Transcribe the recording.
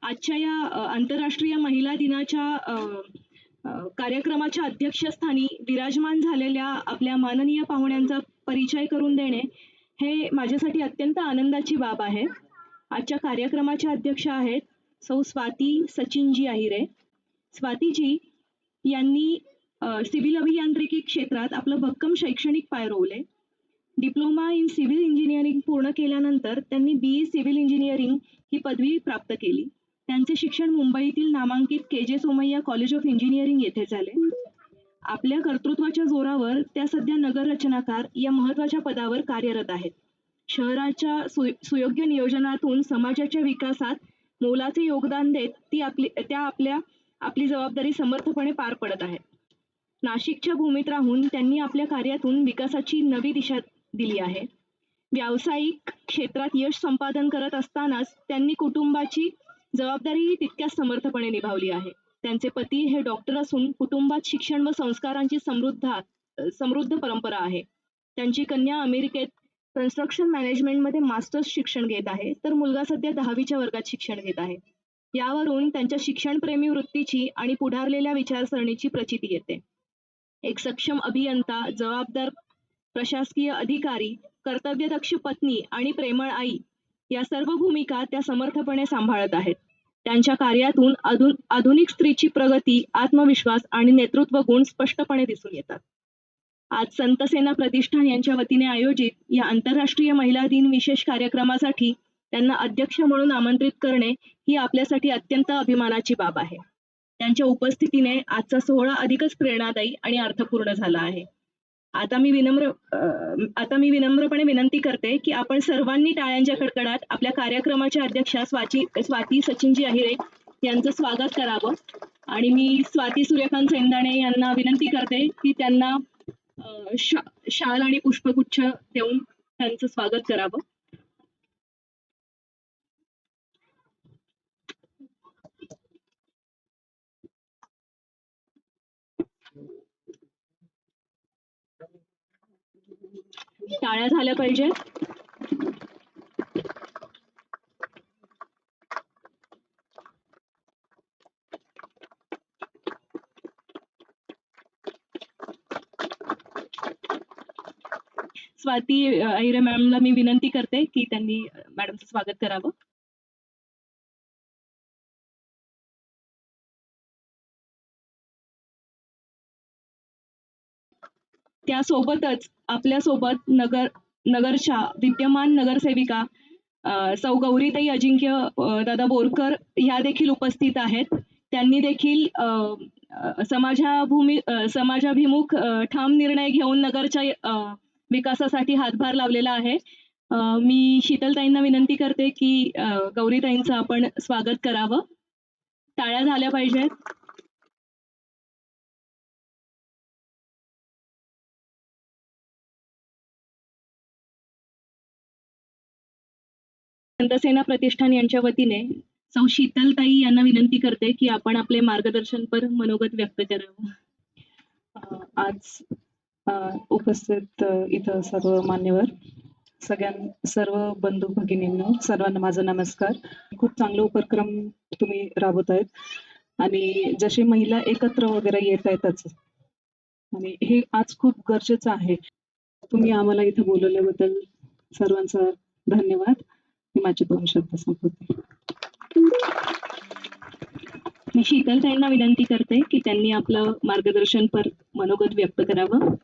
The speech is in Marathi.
आजच्या या आंतरराष्ट्रीय महिला दिनाच्या कार्यक्रमाच्या अध्यक्षस्थानी विराजमान झालेल्या आपल्या माननीय पाहुण्यांचा परिचय करून देणे हे माझ्यासाठी अत्यंत आनंदाची बाब आहे. आजच्या कार्यक्रमाच्या अध्यक्ष आहेत सौ स्वाती सचिनजी आहिरे. स्वातीजी यांनी सिव्हिल अभियांत्रिकी क्षेत्रात आपलं भक्कम शैक्षणिक पाय रोवले. डिप्लोमा इन सिव्हिल इंजिनिअरिंग पूर्ण केल्यानंतर त्यांनी BE सिव्हिल इंजिनिअरिंग ही पदवी प्राप्त केली. त्यांचे शिक्षण मुंबईतील नामांकित KJ Somaiya college of engineering येथे झाले. आपल्या कर्तृत्वाच्या जोरावर त्या सध्या नगर रचनाकार या महत्वाच्या पदावर कार्यरत आहेत. शहराच्या सुयोग्य नियोजनातून समाजाच्या विकासात मोलाचे योगदान देत आपली जबाबदारी समर्थपणे पार पडत आहेत. नाशिकच्या भूमीत राहून त्यांनी आपल्या कार्यातून विकासाची नवी दिशा दिली आहे. व्यावसायिक क्षेत्रात यश संपादन करत असतानाच त्यांनी कुटुंबाची जबाबदारी तितक्याच समर्थपणे निभावली आहे. त्यांचे पती हे डॉक्टर असून कुटुंबात शिक्षण व संस्कारांची समृद्ध परंपरा आहे. त्यांची कन्या अमेरिकेत कन्स्ट्रक्शन मॅनेजमेंटमध्ये मास्टर्स शिक्षण घेत आहे, तर मुलगा सध्या 10वीच्या वर्गात शिक्षण घेत आहे. यावरून त्यांच्या शिक्षणप्रेमी वृत्तीची आणि पुढारलेल्या विचारसरणीची प्रचिती येते. एक सक्षम अभियंता, जबाबदार प्रशासकीय अधिकारी, कर्तव्यदक्ष पत्नी आणि प्रेमळ आई या सर्व भूमिका त्या समर्थपणे सांभाळत आहेत. त्यांच्या कार्यातून आधुनिक स्त्रीची प्रगती, आत्मविश्वास आणि नेतृत्व गुण स्पष्टपणे दिसून येतात. आज संतसेना प्रतिष्ठान यांच्या वतीने आयोजित या आंतरराष्ट्रीय महिला दिन विशेष कार्यक्रमासाठी त्यांना अध्यक्ष म्हणून आमंत्रित करणे ही आपल्यासाठी अत्यंत अभिमानाची बाब आहे. त्यांच्या उपस्थितीने आजचा सोहळा अधिकच प्रेरणादायी आणि अर्थपूर्ण झाला आहे. आता मी विनम्रपणे विनंती करते की आपण सर्वांनी टाळ्यांच्या कडकडाट आपल्या कार्यक्रमाच्या अध्यक्षा स्वाती सचिनजी आहिरे यांचं स्वागत करावं. आणि मी स्वाती सूर्यकांत सेंदाणे यांना विनंती करते की त्यांना शाल आणि पुष्पगुच्छ देऊन त्यांचं स्वागत करावं. टाळ्या झाल्या पाहिजेत. स्वाती आहिरे मॅमला मी विनंती करते की त्यांनी मॅडमचं स्वागत करावं. त्यासोबतच आपल्यासोबत नगरच्या विद्यमान नगरसेविका सौ गौरीताई अजिंक्य दादा बोरकर ह्या देखील उपस्थित आहेत. त्यांनी देखील समाजाभिमुख ठाम निर्णय घेऊन नगरच्या विकासासाठी हातभार लावलेला आहे. मी शीतलताईंना विनंती करते की गौरीताईंचं आपण स्वागत करावं. टाळ्या झाल्या पाहिजेत. संतसेना प्रतिष्ठान यांच्या वतीने सौ शीतलताई यांना विनंती करते की आपण आपले मार्गदर्शनपर मनोगत व्यक्त करावं. आज उपस्थित इथं सर्व मान्यवर, सर्व बंधू भगिनींनो, सर्वांना माझा नमस्कार. खूप चांगला उपक्रम तुम्ही राबवत आहेत आणि जशी महिला एकत्र वगैरे येत आहेतच आणि हे आज खूप गरजेचं आहे. तुम्ही आम्हाला इथं बोलवल्याबद्दल सर्वांचा धन्यवाद. मी माझे 2 शब्द संपवते. मी शीतलताईंना विनंती करते की त्यांनी आपलं मार्गदर्शनपर मनोगत व्यक्त करावं.